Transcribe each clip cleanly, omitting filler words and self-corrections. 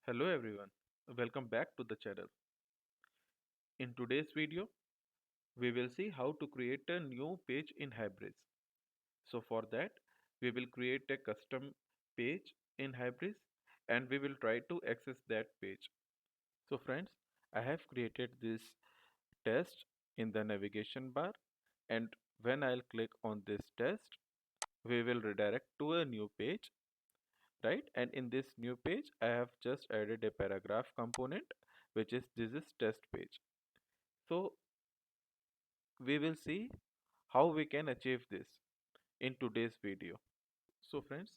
Hello everyone, welcome back to the channel. In today's video, we will see how to create a new page in Hybris. So for that, we will create a custom page in Hybris and we will try to access that page. So friends, I have created this test in the navigation bar, and when I'll click on this test, we will redirect to a new page, right? And in this new page, I have just added a paragraph component, which is this is test page. So we will see how we can achieve this in today's video. So friends,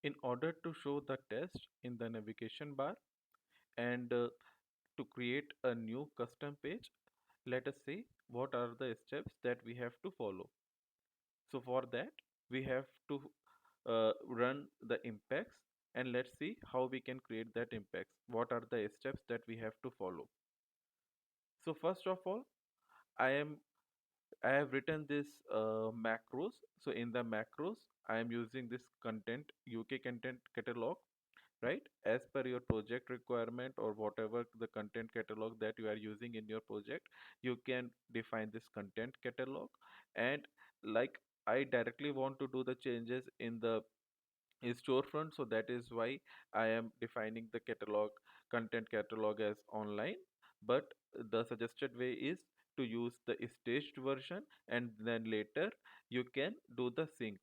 in order to show the test in the navigation bar and to create a new custom page, let us see what are the steps that we have to follow. So for that, we have to run the impacts, and let's see how we can create that impacts. What are the steps that we have to follow? So first of all, I am I have written this macros. So in the macros, I am using this content UK content catalog, right? As per your project requirement or whatever the content catalog that you are using in your project, you can define this content catalog. And like I directly want to do the changes in the storefront, so that is why I am defining the catalog content catalog as online. But the suggested way is to use the staged version, and then later you can do the sync.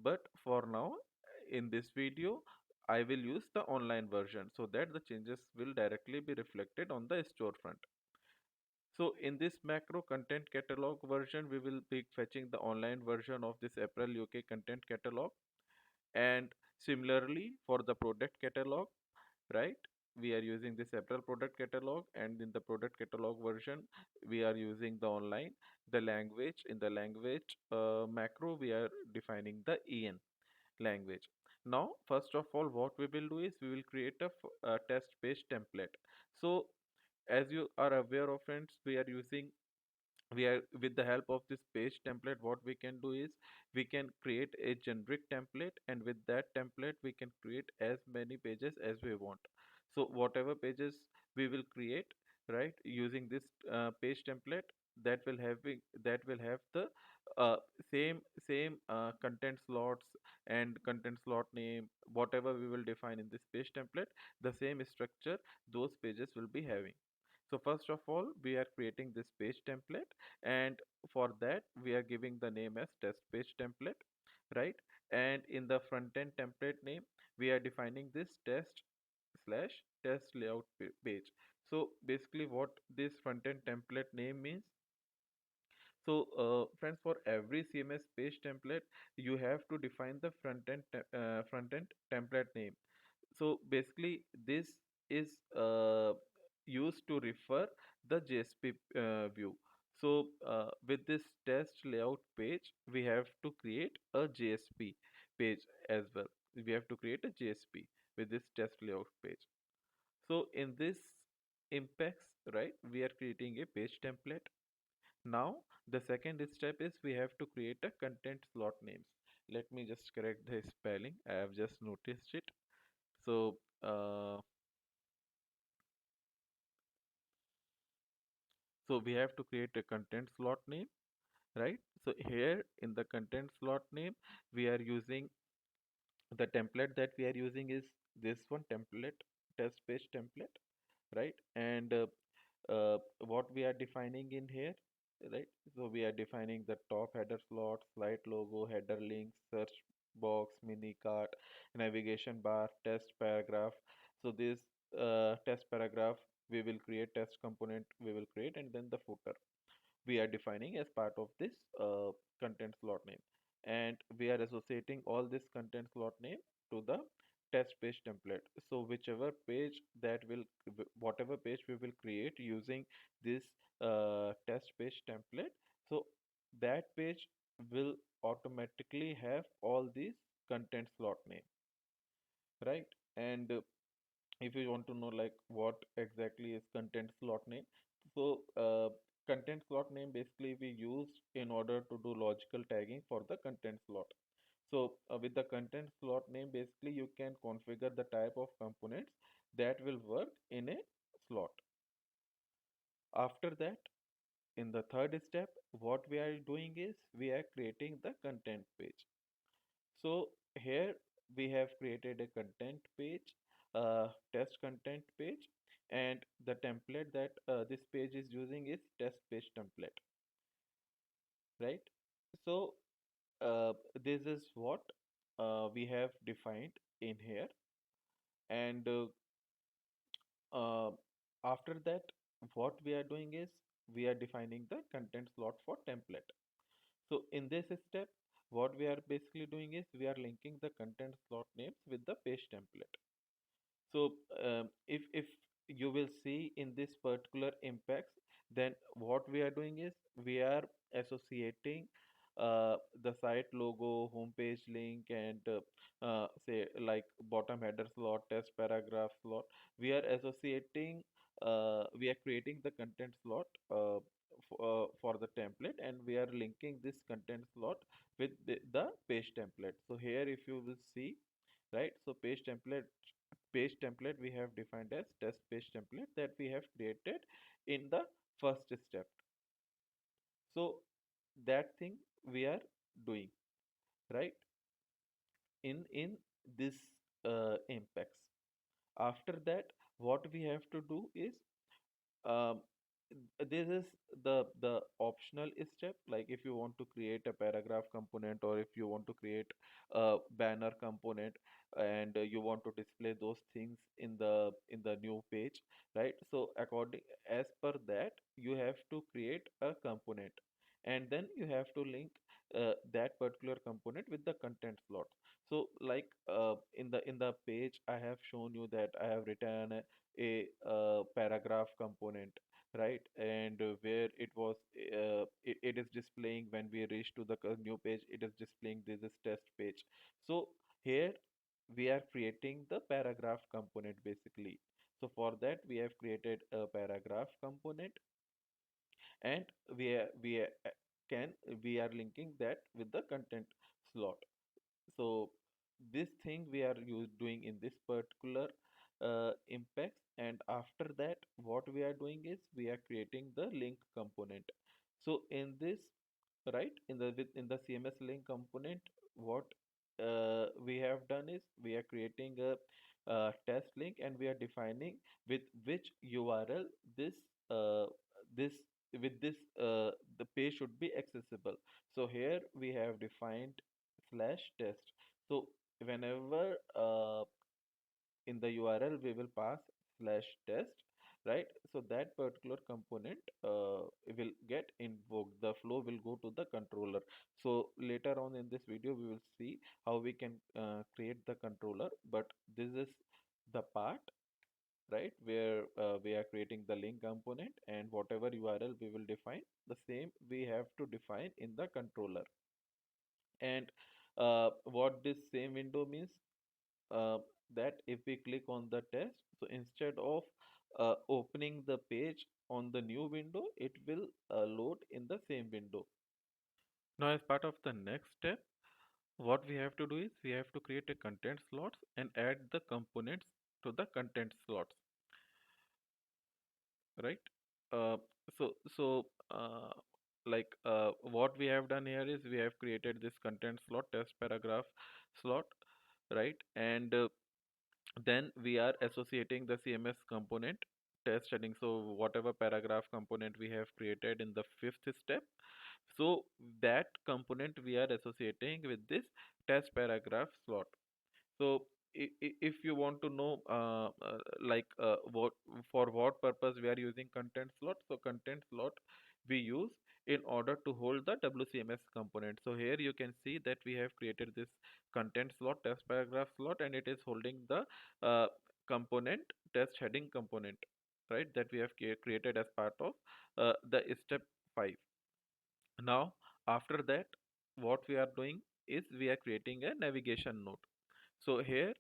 But for now, in this video, I will use the online version so that the changes will directly be reflected on the storefront. So in this macro content catalog version, we will be fetching the online version of this April UK content catalog. And similarly for the product catalog, right, we are using this April product catalog, and in the product catalog version we are using the online. The language, in the language macro, we are defining the en language. Now first of all, what we will do is we will create a test page template. So as you are aware of friends, we are with the help of this page template, what we can do is we can create a generic template, and with that template we can create as many pages as we want. So whatever pages we will create, right, using this page template, that will have the uh, same content slots and content slot name, whatever we will define in this page template, the same structure those pages will be having. So first of all, we are creating this page template, and for that we are giving the name as test page template, right? And in the front end template name, we are defining this test slash test layout page. So basically what this front end template name means, so friends, for every CMS page template, you have to define the front end template name. So basically, this is used to refer the JSP view. So with this test layout page, we have to create a JSP page as well. We have to create a JSP with this test layout page. So in this impacts, right, we are creating a page template. Now the second step is we have to create a content slot names. Let me just correct the spelling. I have just noticed it. So so we have to create a content slot name, right? So here in the content slot name, we are using the template that we are using is this one template, test page template, right? And what we are defining in here, right? So we are defining the top header slot, slide logo, header links, search box, mini cart, navigation bar, test paragraph. So this test paragraph, we will create test component, we will create, and then the footer we are defining as part of this content slot name, and we are associating all this content slot name to the test page template. So whichever page that will whatever page we will create using this test page template, so that page will automatically have all these content slot name, right? And if you want to know like what exactly is content slot name, so content slot name basically we use in order to do logical tagging for the content slot. So with the content slot name, basically you can configure the type of components that will work in a slot. After that, in the third step, what we are doing is we are creating the content page. So here we have created a content page, test content page, and the template that this page is using is test page template, right? So this is what we have defined in here, and uh, after that, what we are doing is we are defining the content slot for template. So in this step, what we are basically doing is we are linking the content slot names with the page template. So if you will see in this particular impacts, then what we are doing is we are associating the site logo, homepage link, and say like bottom header slot, test paragraph slot. We are associating, we are creating the content slot for the template, and we are linking this content slot with the page template. So here, if you will see, right, so page template we have defined as test page template that we have created in the first step. So that thing we are doing, right, in this impacts. After that, what we have to do is, um, this is the optional step. Like if you want to create a paragraph component, or if you want to create a banner component, and you want to display those things in the new page, right? So according as per that, you have to create a component, and then you have to link that particular component with the content slot. So like in the page I have shown you that I have written a paragraph component, right? And where it was, it is displaying when we reach to the new page, it is displaying this is test page. So here we are creating the paragraph component basically. So for that we have created a paragraph component, and can we are linking that with the content slot. So this thing we are doing in this particular impacts, and after that what we are doing is we are creating the link component. So in this, right, in the CMS link component, what we have done is we are creating a test link, and we are defining with which URL this uh, this with this the page should be accessible. So here we have defined slash test. So whenever in the URL we will pass slash test, right? So that particular component will get invoked. The flow will go to the controller. So later on in this video, we will see how we can create the controller. But this is the part, right, where we are creating the link component, and whatever URL we will define, the same we have to define in the controller. And what this same window means, uh, that if we click on the test, so instead of opening the page on the new window, it will load in the same window. Now, as part of the next step, what we have to do is we have to create a content slots and add the components to the content slots, right? Uh, so what we have done here is we have created this content slot, test paragraph slot, right? And then we are associating the CMS component test heading. So whatever paragraph component we have created in the fifth step, so that component we are associating with this test paragraph slot. So if you want to know what for what purpose we are using content slot, so content slot we use in order to hold the WCMS component. So here you can see that we have created this content slot, test paragraph slot, and it is holding the uh, component test heading component, right, that we have created as part of the step 5. Now after that, what we are doing is we are creating a navigation node. So here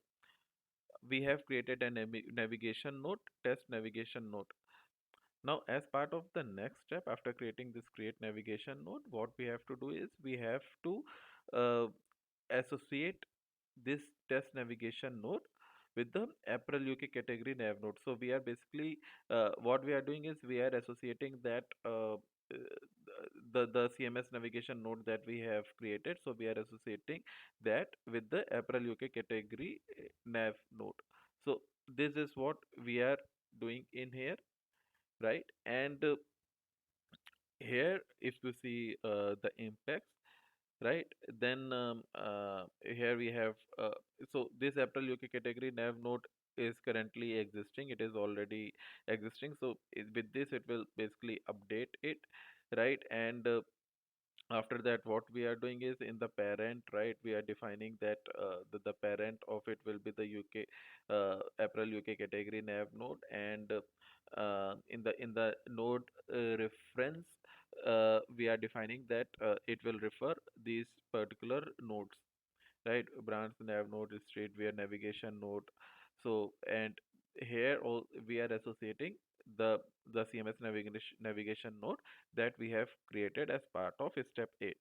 we have created a navigation node, test navigation node. Now, as part of the next step, after creating this create navigation node, what we have to do is we have to uh, associate this test navigation node with the April UK category nav node. So we are basically what we are doing is we are associating that the CMS navigation node that we have created. So we are associating that with the April UK category nav node. So this is what we are doing in here, right? And here, if you see the impacts, right, then here we have so this April UK category nav node is currently existing. It is already existing. So with this, it will basically update it, right? And after that, what we are doing is in the parent, right, we are defining that the parent of it will be the UK April UK category nav node. And in the node reference, we are defining that it will refer these particular nodes, right? Branch nav node, streetwear navigation node. So and here all we are associating the CMS navigation node that we have created as part of step 8.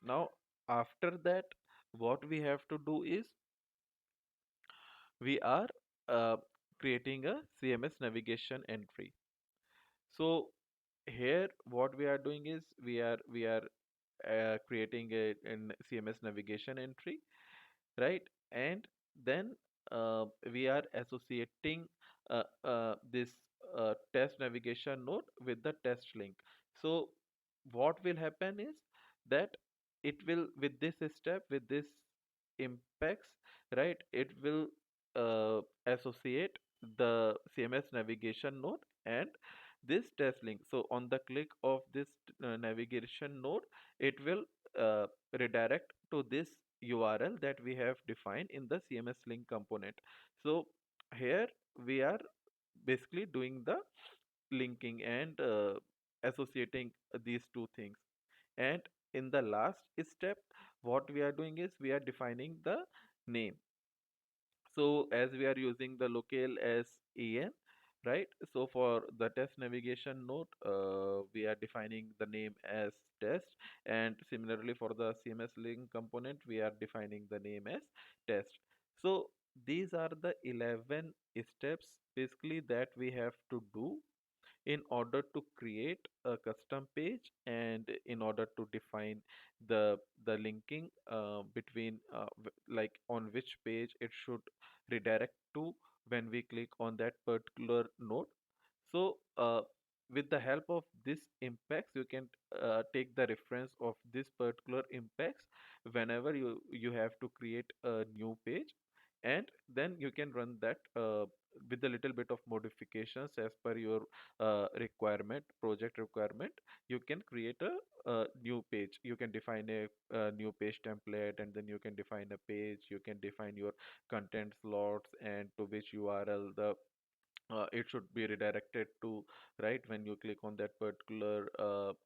Now after that, what we have to do is we are uh, creating a CMS navigation entry. So here what we are doing is we are creating an CMS navigation entry, right? And then we are associating this test navigation node with the test link. So what will happen is that it will, with this step, with this impacts, right, it will associate the CMS navigation node and this test link. So on the click of this navigation node, it will redirect to this URL that we have defined in the CMS link component. So here we are basically doing the linking and associating these two things. And in the last step, what we are doing is we are defining the name. So as we are using the locale as en, right? So for the test navigation node, we are defining the name as test, and similarly for the CMS link component, we are defining the name as test. So these are the 11 steps basically that we have to do in order to create a custom page, and in order to define the linking between like on which page it should redirect to when we click on that particular node. So with the help of this impacts, you can take the reference of this particular impacts whenever you have to create a new page, and then you can run that with a little bit of modifications as per your project requirement. You can create a new page. You can define a new page template, and then you can define a page. You can define your content slots and to which URL it should be redirected to, right, when you click on that particular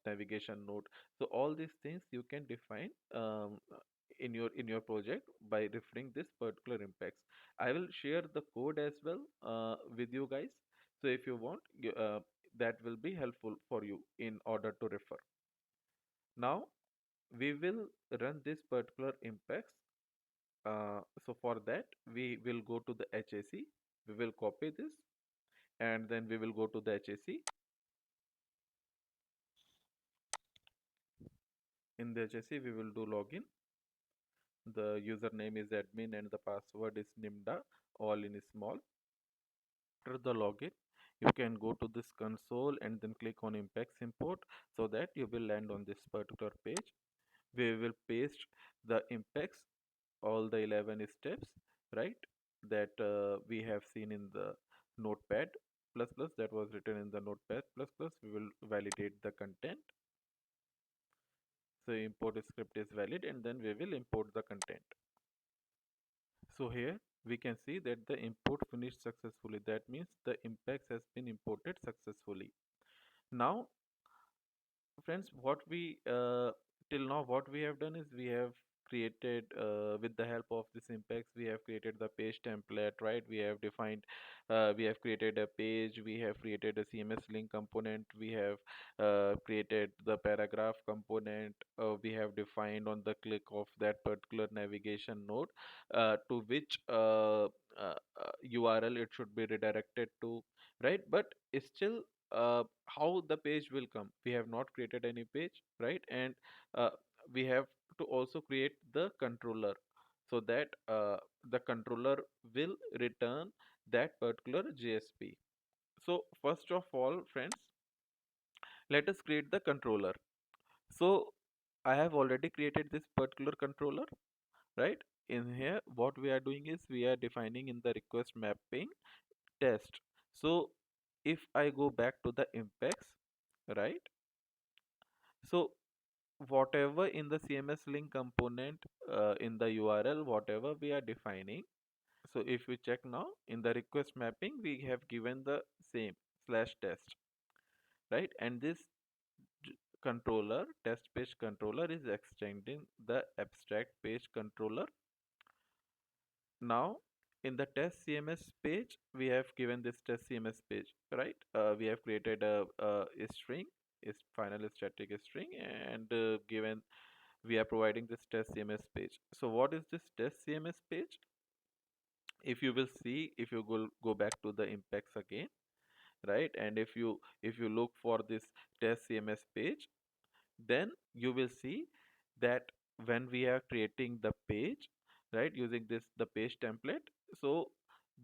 navigation node. So all these things you can define in your project by referring this particular impacts. I will share the code as well with you guys. So if you want, that will be helpful for you in order to refer. Now we will run this particular impacts. So for that, we will go to the HAC. We will copy this, and then we will go to the HAC. In the HAC, we will do login. The username is admin and the password is Nimda, all in small. After the login, you can go to this console and then click on Impacts Import, so that you will land on this particular page. We will paste the impacts, all the 11 steps, right, that we have seen in the notepad plus plus, that was written in the notepad plus plus. We will validate the content. So import script is valid, and then we will import the content. So here we can see that the import finished successfully. That means the impacts has been imported successfully. Now friends, what we till now what we have done is we have created with the help of this impacts, we have created the page template, right? We have defined, we have created a page, we have created a CMS link component, we have created the paragraph component, we have defined on the click of that particular navigation node to which URL it should be redirected to, right? But it's still how the page will come. We have not created any page, right? And uh, we have to also create the controller so that the controller will return that particular JSP. So first of all, friends, let us create the controller. So I have already created this particular controller, right? In here, what we are doing is we are defining in the request mapping test. So if I go back to the impacts, right? So whatever in the CMS link component in the URL, whatever we are defining. So if we check now in the request mapping, we have given the same slash test, right? And this controller, test page controller is extending the abstract page controller. Now in the test CMS page, we have given this test CMS page, right? We have created a string, is final static string, and given we are providing this test CMS page. So what is this test CMS page? If you will see, if you go back to the impacts again, right? And if you look for this test CMS page, then you will see that when we are creating the page, right, using this the page template, so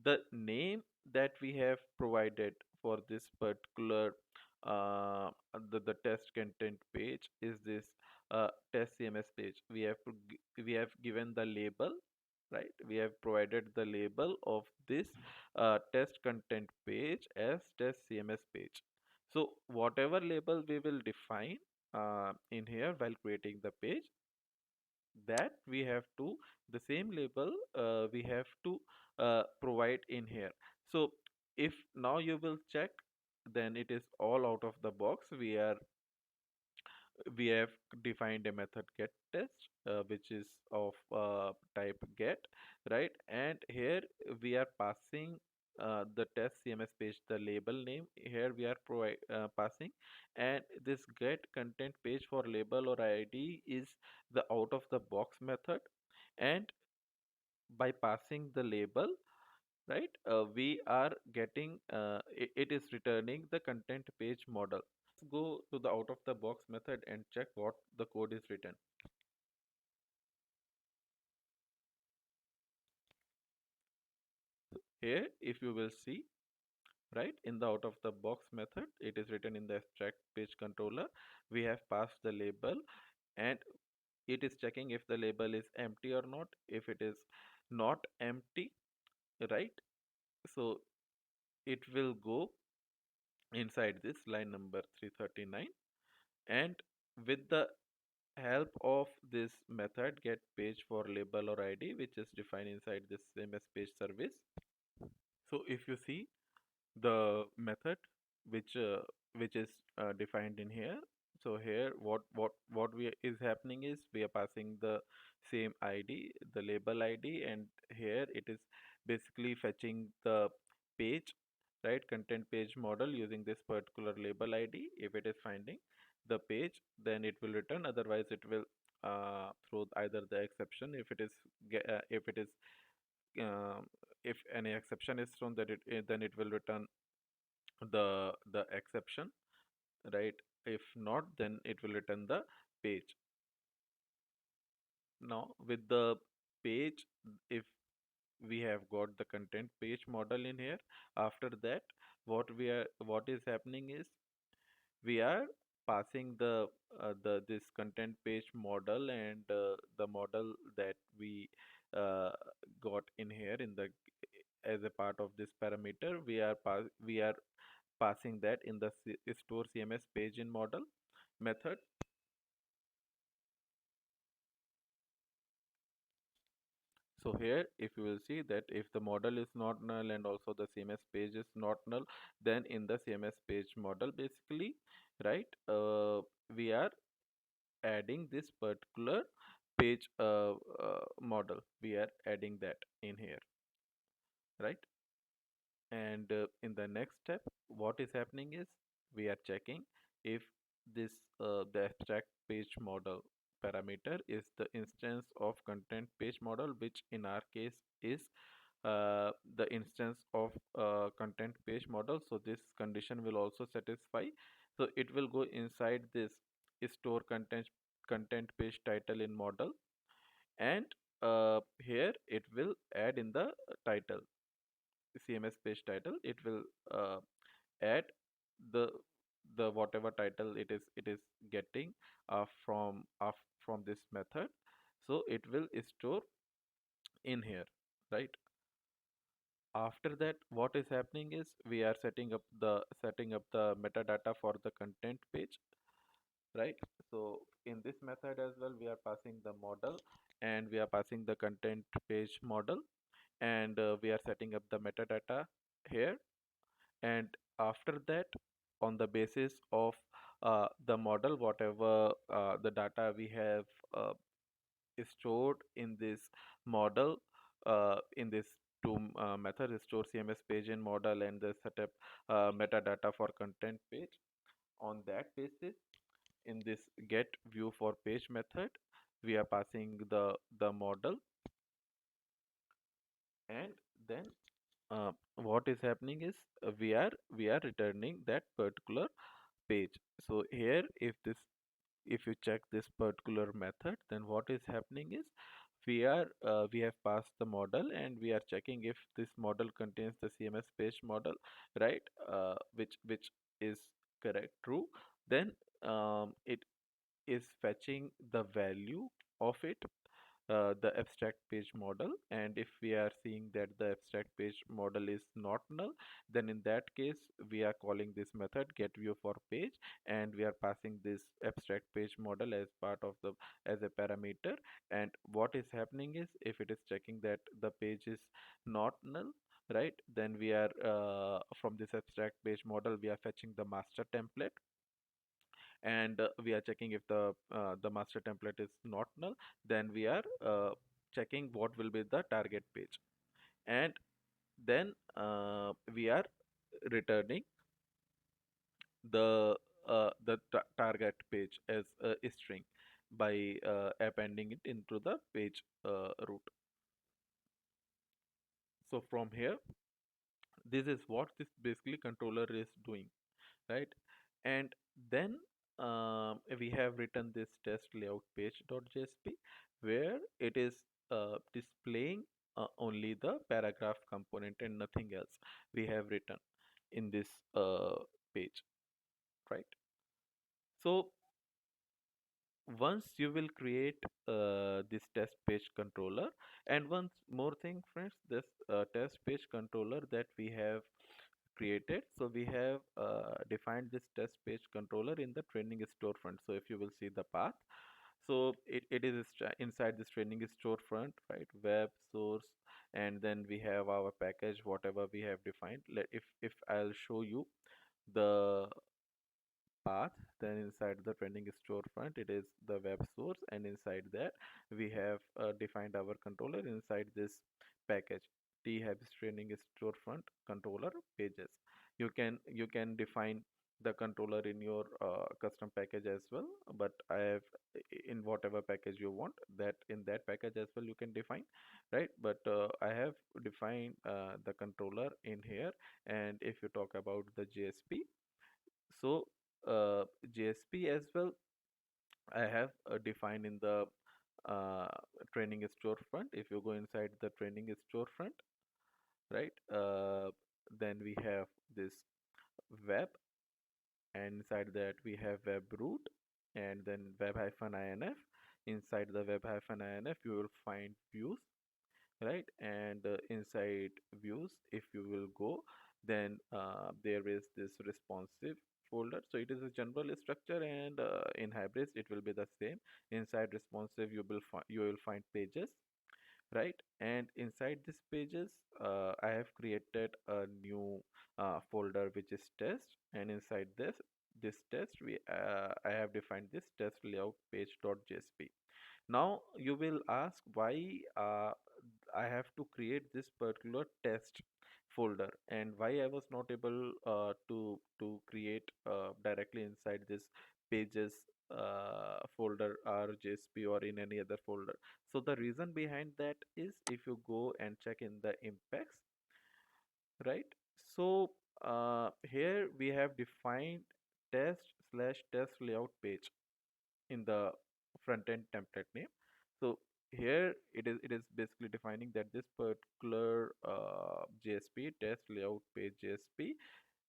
the name that we have provided for this particular the test content page is this test CMS page. We have given the label, right? We have provided the label of this test content page as test CMS page. So whatever label we will define in here while creating the page, that we have to the same label we have to provide in here. So if now you will check, then it is all out of the box. We have defined a method get test which is of type get, right? And here we are passing the test CMS page the label name. Here we are passing, and this get content page for label or ID is the out of the box method. And by passing the label, right, we are getting it is returning the content page model. Go to the out of the box method and check what the code is written. Here if you will see, right, in the out of the box method it is written in the abstract page controller, we have passed the label, and it is checking if the label is empty or not. If it is not empty, right, so it will go inside this line number 339, and with the help of this method get page for label or ID, which is defined inside this CMS page service. So if you see the method which uh, which is defined in here, so here what we is happening is we are passing the same ID, the label ID, and here it is basically fetching the page, right, content page model using this particular label ID. If it is finding the page, then it will return, otherwise it will throw either the exception. If it is um, if any exception is thrown, that then it will return the exception, right? If not, then it will return the page. Now with the page, if we have got the content page model in here, after that what is happening is we are passing the this content page model, and the model that we uh, got in here in the as a part of this parameter, we are passing that in the store CMS page in model method. So here if you will see that if the model is not null and also the CMS page is not null, then in the CMS page model basically, right, we are adding this particular page model, we are adding that in here, right? And in the next step what is happening is we are checking if this the abstract page model parameter is the instance of content page model, which in our case is the instance of content page model. So this condition will also satisfy. So it will go inside this store content page title in model, and here it will add in the title, CMS page title. It will add the whatever title it is getting from this method. So it will store in here, right? After that, what is happening is we are setting up the metadata for the content page, right? So in this method as well, we are passing the model, and we are passing the content page model, and we are setting up the metadata here. And after that, on the basis of the model, whatever the data we have uh, stored in this model, in this two method, store CMS page in model and the setup metadata for content page. On that basis, in this get view for page method, we are passing the model, and then what is happening is we are returning that particular page. So here, if you check this particular method, then what is happening is we have passed the model, and we are checking if this model contains the CMS page model, right? Which is correct, true. Then it is fetching the value of it, the abstract page model. And if we are seeing that the abstract page model is not null, then in that case we are calling this method get view for page, and we are passing this abstract page model as part of the as a parameter. And what is happening is, if it is checking that the page is not null, right, then we are from this abstract page model, we are fetching the master template, and we are checking if the master template is not null, then we are checking what will be the target page, and then we are returning the target page as a string by appending it into the page root. So from here, this is what this basically controller is doing, right? And then we have written this test layout page.jsp, where it is displaying only the paragraph component and nothing else we have written in this page, right? So once you will create this test page controller, and one more thing, friends, this test page controller that we have created, so we have defined this test page controller in the training storefront. So if you will see the path, so it is inside this training storefront, right? Web source, and then we have our package, whatever we have defined. If I'll show you the path, then inside the trending storefront, it is the web source, and inside that we have defined our controller inside this package t-habs training storefront controller pages. You can define the controller in your custom package as well, but I have in whatever package you want, that in that package as well you can define, right? But I have defined the controller in here. And if you talk about the JSP, so JSP as well, I have defined in the uh, training storefront. If you go inside the training storefront, right, then we have this web, and inside that we have web root, and then web-inf. Inside the web-inf, you will find views, right? And inside views, if you will go, then there is this responsive folder. So it is a general structure, and in hybrids it will be the same. Inside responsive, you will find pages, right? And inside these pages, I have created a new folder which is test, and inside this test, I have defined this test layout page.jsp. Now you will ask why I have to create this particular test folder, and why I was not able to create directly inside this pages folder or JSP or in any other folder. So the reason behind that is if you go and check in the impacts, right? So here we have defined test/test layout page in the front end template name. So here it is basically defining that this particular JSP test layout page JSP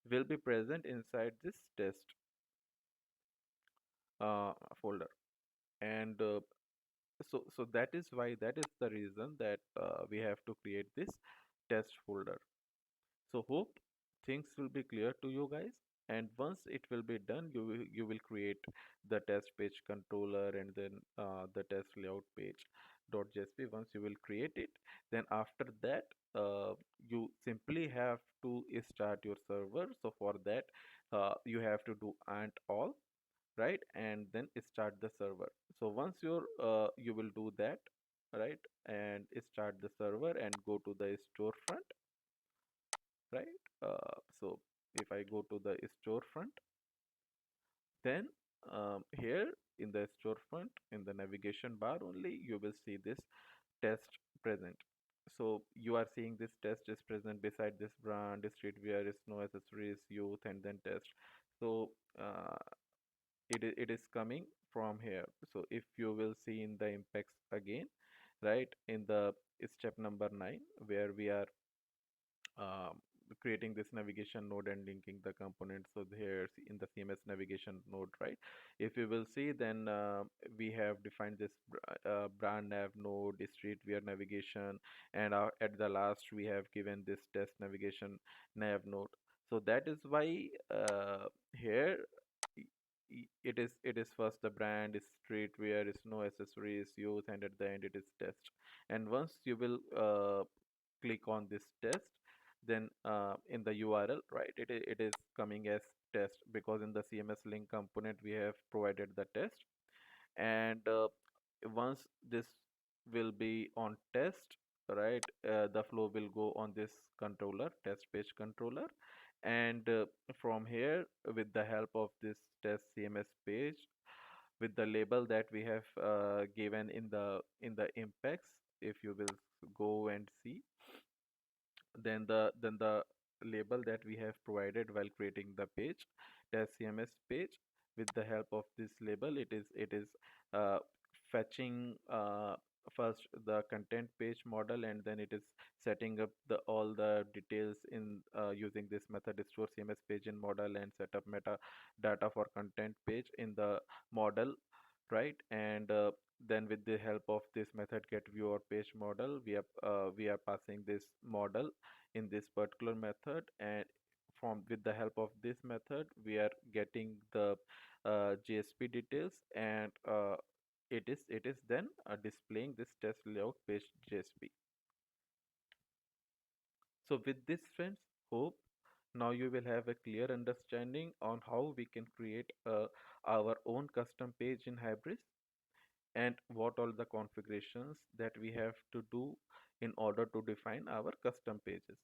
will be present inside this test folder. And so that is why, that is the reason that we have to create this test folder. So hope things will be clear to you guys. And once it will be done, you will create the test page controller and then the test layout page .jsp. Once you will create it, then after that you simply have to start your server. So for that you have to do ant all, right, and then start the server. So once you will do that, right, and start the server and go to the storefront, right. So if I go to the storefront, then here in the storefront, in the navigation bar only, you will see this test present. So you are seeing this test is present beside this brand, streetwear, snow accessories, youth, and then test. So it is coming from here. So if you will see in the impacts again, right, in the step number 9, where we are um, creating this navigation node and linking the components. So here in the CMS navigation node, right, if you will see, then we have defined this brand nav node, streetwear navigation, and at the last we have given this test navigation nav node. So that is why here it is first the brand is streetwear, is no accessories, youth, and at the end it is test. And once you will click on this test, then in the URL, right, it is coming as test, because in the CMS link component we have provided the test. And once this will be on test, right, the flow will go on this controller, test page controller. And from here, with the help of this test CMS page, with the label that we have given in the impacts, if you will go and see, then the label that we have provided while creating the page, test CMS page, with the help of this label, it is uh, fetching first the content page model, and then it is setting up the all the details in using this method store CMS page in model, and set up meta data for content page in the model, right. And then with the help of this method get view or page model, we are passing this model in this particular method. And from with the help of this method we are getting the JSP details. And it is then displaying this test layout page JSP. So with this, friends, hope now you will have a clear understanding on how we can create our own custom page in Hybris, and what all the configurations that we have to do in order to define our custom pages.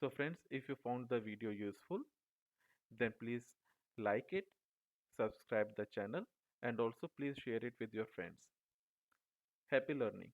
So friends, if you found the video useful, then please like it, subscribe the channel, and also please share it with your friends. Happy learning.